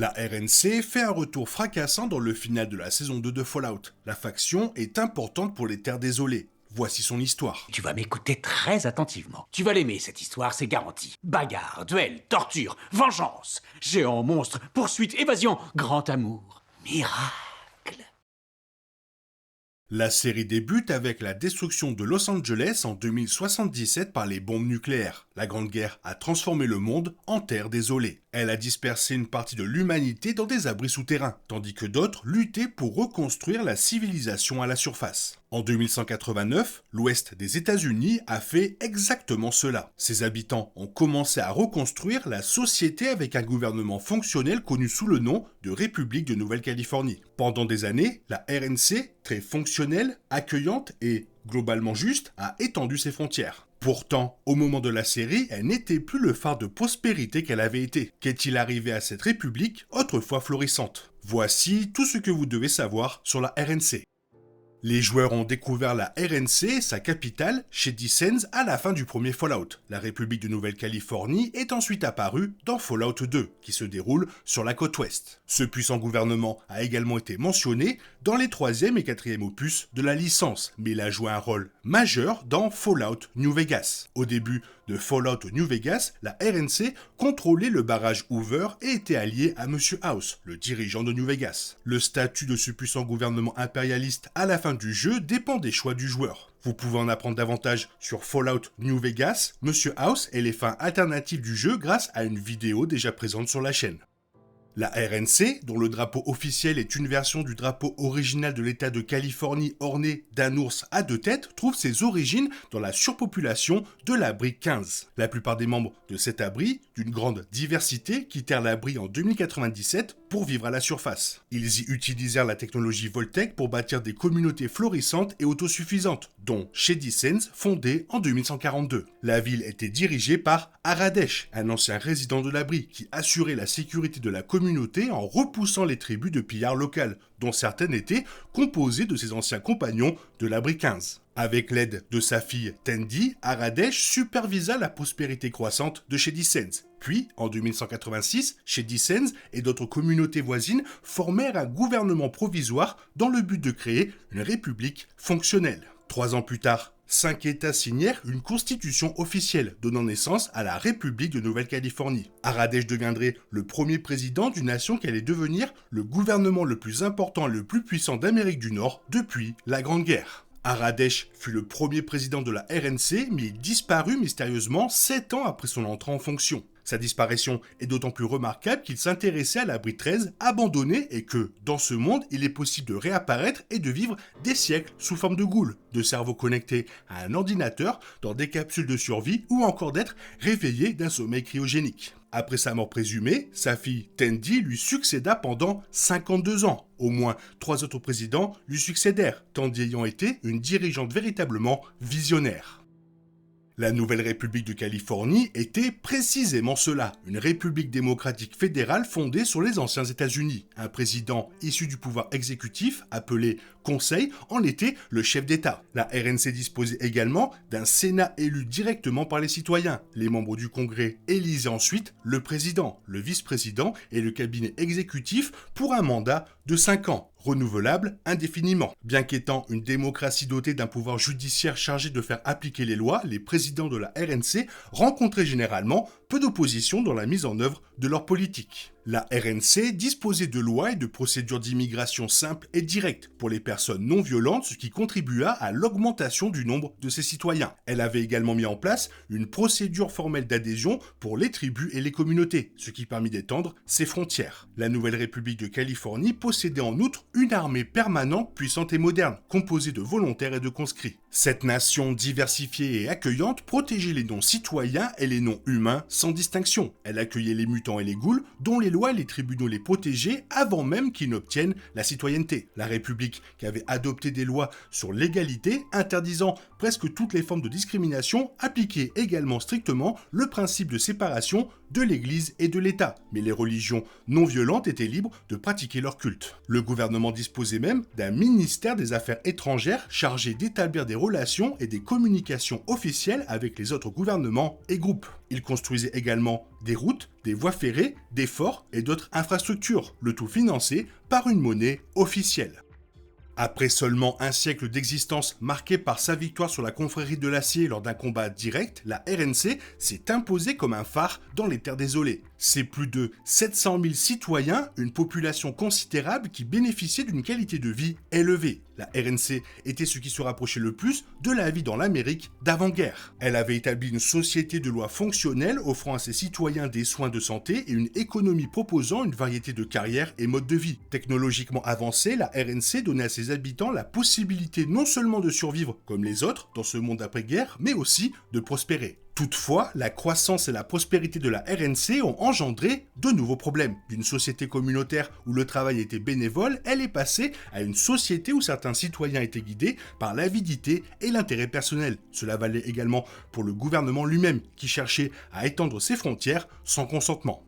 La RNC fait un retour fracassant dans le final de la saison 2 de Fallout. La faction est importante pour les Terres Désolées. Voici son histoire. Tu vas m'écouter très attentivement. Tu vas l'aimer, cette histoire, c'est garanti. Bagarre, duel, torture, vengeance, géant, monstre, poursuite, évasion, grand amour, miracle. La série débute avec la destruction de Los Angeles en 2077 par les bombes nucléaires. La Grande Guerre a transformé le monde en terre désolée. Elle a dispersé une partie de l'humanité dans des abris souterrains, tandis que d'autres luttaient pour reconstruire la civilisation à la surface. En 2189, l'ouest des États-Unis a fait exactement cela. Ses habitants ont commencé à reconstruire la société avec un gouvernement fonctionnel connu sous le nom de République de Nouvelle-Californie. Pendant des années, la RNC, très fonctionnelle, accueillante et globalement juste, a étendu ses frontières. Pourtant, au moment de la série, elle n'était plus le phare de prospérité qu'elle avait été. Qu'est-il arrivé à cette république, autrefois florissante? Voici tout ce que vous devez savoir sur la RNC. Les joueurs ont découvert la RNC, sa capitale, Shady Sands, à la fin du premier Fallout. La République de Nouvelle-Californie est ensuite apparue dans Fallout 2, qui se déroule sur la côte ouest. Ce puissant gouvernement a également été mentionné dans les 3e et 4e opus de la licence, mais il a joué un rôle majeur dans Fallout New Vegas. Au début de Fallout New Vegas, la RNC contrôlait le barrage Hoover et était alliée à Monsieur House, le dirigeant de New Vegas. Le statut de ce puissant gouvernement impérialiste à la fin du jeu dépend des choix du joueur. Vous pouvez en apprendre davantage sur Fallout New Vegas, Monsieur House et les fins alternatives du jeu grâce à une vidéo déjà présente sur la chaîne. La RNC, dont le drapeau officiel est une version du drapeau original de l'État de Californie orné d'un ours à 2 têtes, trouve ses origines dans la surpopulation de l'abri 15. La plupart des membres de cet abri, d'une grande diversité, quittèrent l'abri en 2097 pour vivre à la surface. Ils y utilisèrent la technologie Voltec pour bâtir des communautés florissantes et autosuffisantes, dont Shady Sands, fondée en 2142. La ville était dirigée par Aradesh, un ancien résident de l'abri, qui assurait la sécurité de la communauté en repoussant les tribus de pillards locales, dont certaines étaient composées de ses anciens compagnons de l'abri 15. Avec l'aide de sa fille Tandy, Aradesh supervisa la prospérité croissante de Shady Sands. Puis, en 2186, Shady Sands et d'autres communautés voisines formèrent un gouvernement provisoire dans le but de créer une république fonctionnelle. 3 ans plus tard, 5 États signèrent une constitution officielle donnant naissance à la République de Nouvelle-Californie. Aradesh deviendrait le premier président d'une nation qui allait devenir le gouvernement le plus important et le plus puissant d'Amérique du Nord depuis la Grande Guerre. Aradesh fut le premier président de la RNC, mais il disparut mystérieusement 7 ans après son entrée en fonction. Sa disparition est d'autant plus remarquable qu'il s'intéressait à l'abri 13, abandonné, et que, dans ce monde, il est possible de réapparaître et de vivre des siècles sous forme de ghouls, de cerveaux connectés à un ordinateur, dans des capsules de survie, ou encore d'être réveillé d'un sommeil cryogénique. Après sa mort présumée, sa fille Tandy lui succéda pendant 52 ans. Au moins 3 autres présidents lui succédèrent, Tandy ayant été une dirigeante véritablement visionnaire. La nouvelle République de Californie était précisément cela, une république démocratique fédérale fondée sur les anciens États-Unis. Un président issu du pouvoir exécutif, appelé Conseil, en était le chef d'État. La RNC disposait également d'un Sénat élu directement par les citoyens. Les membres du Congrès élisaient ensuite le président, le vice-président et le cabinet exécutif pour un mandat de 5 ans. Renouvelable indéfiniment. Bien qu'étant une démocratie dotée d'un pouvoir judiciaire chargé de faire appliquer les lois, les présidents de la RNC rencontraient généralement peu d'opposition dans la mise en œuvre de leur politique. La RNC disposait de lois et de procédures d'immigration simples et directes pour les personnes non violentes, ce qui contribua à l'augmentation du nombre de ses citoyens. Elle avait également mis en place une procédure formelle d'adhésion pour les tribus et les communautés, ce qui permit d'étendre ses frontières. La nouvelle République de Californie possédait en outre une armée permanente, puissante et moderne, composée de volontaires et de conscrits. Cette nation diversifiée et accueillante protégeait les non-citoyens et les non-humains sans distinction. Elle accueillait les mutants et les ghouls, dont les lois et les tribunaux les protégeaient avant même qu'ils n'obtiennent la citoyenneté. La République, qui avait adopté des lois sur l'égalité, interdisant presque toutes les formes de discrimination, appliquait également strictement le principe de séparation de l'Église et de l'État. Mais les religions non violentes étaient libres de pratiquer leur culte. Le gouvernement disposait même d'un ministère des Affaires étrangères chargé d'établir des relations et des communications officielles avec les autres gouvernements et groupes. Il construisait également des routes, des voies ferrées, des forts et d'autres infrastructures, le tout financé par une monnaie officielle. Après seulement un siècle d'existence marqué par sa victoire sur la confrérie de l'acier lors d'un combat direct, la RNC s'est imposée comme un phare dans les terres désolées. C'est plus de 700 000 citoyens, une population considérable qui bénéficiait d'une qualité de vie élevée. La RNC était ce qui se rapprochait le plus de la vie dans l'Amérique d'avant-guerre. Elle avait établi une société de lois fonctionnelles offrant à ses citoyens des soins de santé et une économie proposant une variété de carrières et modes de vie. Technologiquement avancée, la RNC donnait à ses habitants la possibilité non seulement de survivre comme les autres dans ce monde après-guerre, mais aussi de prospérer. Toutefois, la croissance et la prospérité de la RNC ont engendré de nouveaux problèmes. D'une société communautaire où le travail était bénévole, elle est passée à une société où certains citoyens étaient guidés par l'avidité et l'intérêt personnel. Cela valait également pour le gouvernement lui-même, qui cherchait à étendre ses frontières sans consentement.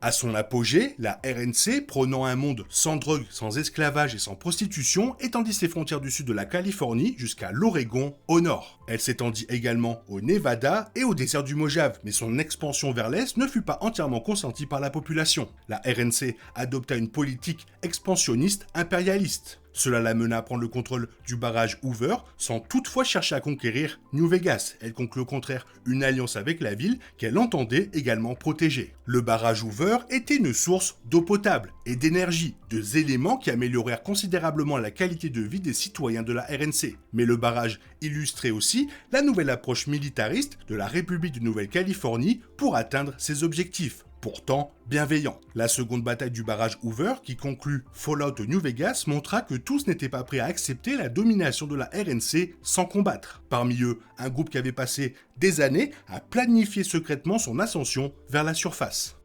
À son apogée, la RNC, prônant un monde sans drogue, sans esclavage et sans prostitution, étendit ses frontières du sud de la Californie jusqu'à l'Oregon au nord. Elle s'étendit également au Nevada et au désert du Mojave, mais son expansion vers l'est ne fut pas entièrement consentie par la population. La RNC adopta une politique expansionniste impérialiste. Cela la mena à prendre le contrôle du barrage Hoover sans toutefois chercher à conquérir New Vegas. Elle conclut au contraire une alliance avec la ville qu'elle entendait également protéger. Le barrage Hoover était une source d'eau potable et d'énergie, deux éléments qui améliorèrent considérablement la qualité de vie des citoyens de la RNC. Mais le barrage illustrait aussi la nouvelle approche militariste de la République de Nouvelle-Californie pour atteindre ses objectifs. Pourtant bienveillant. La seconde bataille du barrage Hoover, qui conclut Fallout New Vegas, montra que tous n'étaient pas prêts à accepter la domination de la RNC sans combattre. Parmi eux, un groupe qui avait passé des années à planifier secrètement son ascension vers la surface.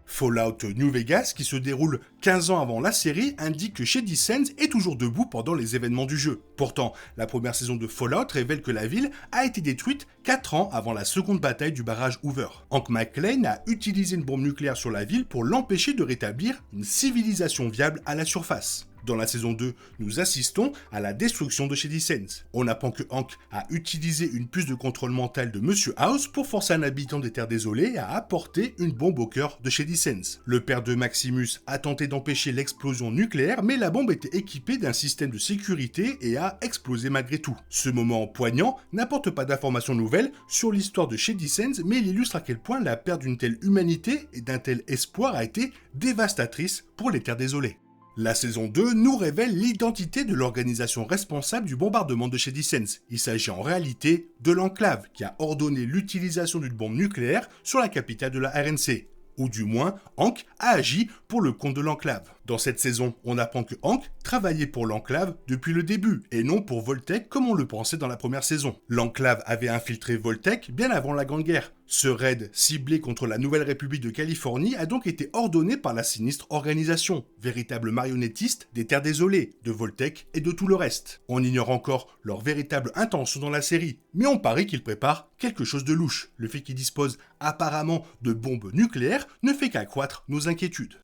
Fallout New Vegas, qui se déroule 15 ans avant la série, indique que Shady Sands est toujours debout pendant les événements du jeu. Pourtant, la première saison de Fallout révèle que la ville a été détruite 4 ans avant la seconde bataille du barrage Hoover. Hank McClane a utilisé une bombe nucléaire sur la ville pour l'empêcher de rétablir une civilisation viable à la surface. Dans la saison 2, nous assistons à la destruction de Shady Sands. On apprend que Hank a utilisé une puce de contrôle mental de Monsieur House pour forcer un habitant des terres désolées à apporter une bombe au cœur de Shady Sands. Le père de Maximus a tenté d'empêcher l'explosion nucléaire, mais la bombe était équipée d'un système de sécurité et a explosé malgré tout. Ce moment poignant n'apporte pas d'informations nouvelles sur l'histoire de Shady Sands, mais il illustre à quel point la perte d'une telle humanité et d'un tel espoir a été dévastatrice pour les terres désolées. La saison 2 nous révèle l'identité de l'organisation responsable du bombardement de Shady Sands. Il s'agit en réalité de l'Enclave, qui a ordonné l'utilisation d'une bombe nucléaire sur la capitale de la RNC. Ou du moins, Hank a agi pour le compte de l'Enclave. Dans cette saison, on apprend que Hank travaillait pour l'Enclave depuis le début, et non pour Voltec comme on le pensait dans la première saison. L'Enclave avait infiltré Voltec bien avant la Grande Guerre. Ce raid ciblé contre la Nouvelle République de Californie a donc été ordonné par la sinistre organisation, véritable marionnettiste des terres désolées, de Voltec et de tout le reste. On ignore encore leur véritable intention dans la série, mais on parie qu'ils préparent quelque chose de louche. Le fait qu'ils disposent apparemment de bombes nucléaires ne fait qu'accroître nos inquiétudes.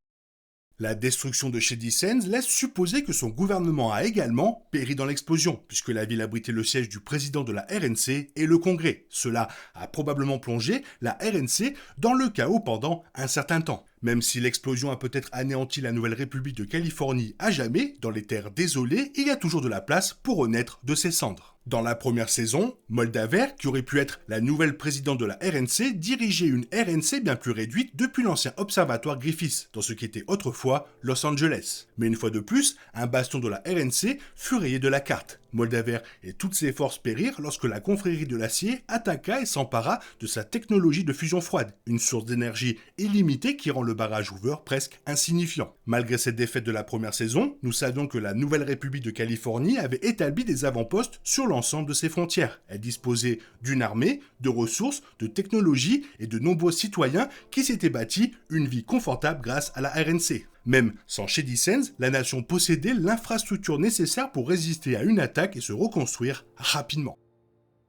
La destruction de Shady Sands laisse supposer que son gouvernement a également péri dans l'explosion, puisque la ville abritait le siège du président de la RNC et le Congrès. Cela a probablement plongé la RNC dans le chaos pendant un certain temps. Même si l'explosion a peut-être anéanti la Nouvelle République de Californie à jamais, dans les terres désolées, il y a toujours de la place pour renaître de ses cendres. Dans la première saison, Moldaver, qui aurait pu être la nouvelle présidente de la RNC, dirigeait une RNC bien plus réduite depuis l'ancien observatoire Griffith, dans ce qui était autrefois Los Angeles. Mais une fois de plus, un bastion de la RNC fut rayé de la carte. Moldaver et toutes ses forces périrent lorsque la confrérie de l'acier attaqua et s'empara de sa technologie de fusion froide, une source d'énergie illimitée qui rend le barrage Hoover presque insignifiant. Malgré cette défaite de la première saison, nous savions que la Nouvelle République de Californie avait établi des avant-postes sur l'ensemble de ses frontières. Elle disposait d'une armée, de ressources, de technologies et de nombreux citoyens qui s'étaient bâtis une vie confortable grâce à la RNC. Même sans Shady Sands, la nation possédait l'infrastructure nécessaire pour résister à une attaque et se reconstruire rapidement.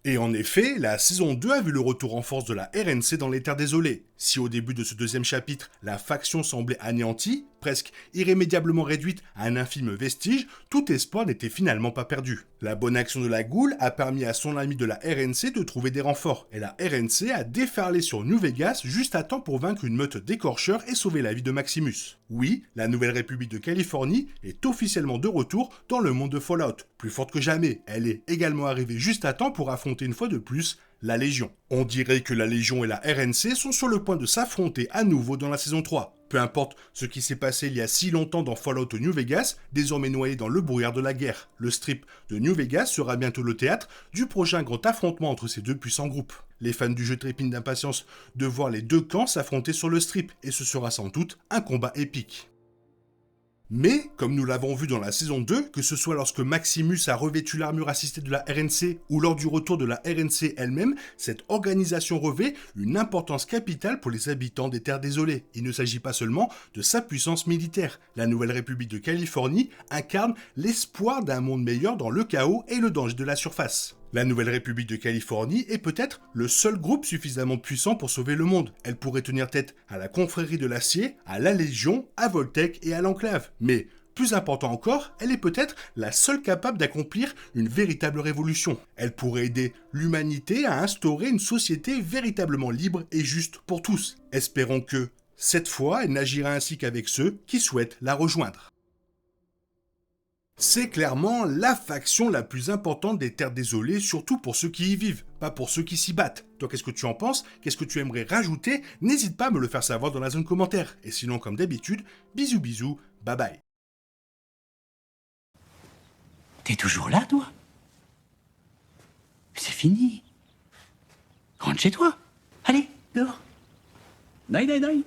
Et en effet, la saison 2 a vu le retour en force de la RNC dans les terres désolées. Si au début de ce deuxième chapitre, la faction semblait anéantie, presque irrémédiablement réduite à un infime vestige, tout espoir n'était finalement pas perdu. La bonne action de la Goule a permis à son ami de la RNC de trouver des renforts, et la RNC a déferlé sur New Vegas juste à temps pour vaincre une meute d'écorcheurs et sauver la vie de Maximus. Oui, la Nouvelle République de Californie est officiellement de retour dans le monde de Fallout. Plus forte que jamais, elle est également arrivée juste à temps pour affronter une fois de plus la Légion. On dirait que la Légion et la RNC sont sur le point de s'affronter à nouveau dans la saison 3. Peu importe ce qui s'est passé il y a si longtemps dans Fallout New Vegas, désormais noyé dans le brouillard de la guerre, le strip de New Vegas sera bientôt le théâtre du prochain grand affrontement entre ces deux puissants groupes. Les fans du jeu trépignent d'impatience de voir les deux camps s'affronter sur le strip, et ce sera sans doute un combat épique. Mais, comme nous l'avons vu dans la saison 2, que ce soit lorsque Maximus a revêtu l'armure assistée de la RNC ou lors du retour de la RNC elle-même, cette organisation revêt une importance capitale pour les habitants des Terres désolées. Il ne s'agit pas seulement de sa puissance militaire. La Nouvelle République de Californie incarne l'espoir d'un monde meilleur dans le chaos et le danger de la surface. La Nouvelle République de Californie est peut-être le seul groupe suffisamment puissant pour sauver le monde. Elle pourrait tenir tête à la Confrérie de l'Acier, à la Légion, à Voltec et à l'Enclave. Mais, plus important encore, elle est peut-être la seule capable d'accomplir une véritable révolution. Elle pourrait aider l'humanité à instaurer une société véritablement libre et juste pour tous. Espérons que, cette fois, elle n'agira ainsi qu'avec ceux qui souhaitent la rejoindre. C'est clairement la faction la plus importante des Terres désolées, surtout pour ceux qui y vivent, pas pour ceux qui s'y battent. Toi, qu'est-ce que tu en penses? Qu'est-ce que tu aimerais rajouter? N'hésite pas à me le faire savoir dans la zone commentaire. Et sinon, comme d'habitude, bisous bisous, bye bye. T'es toujours là, toi? C'est fini. Rentre chez toi. Allez, dehors. Naï, naï, naï.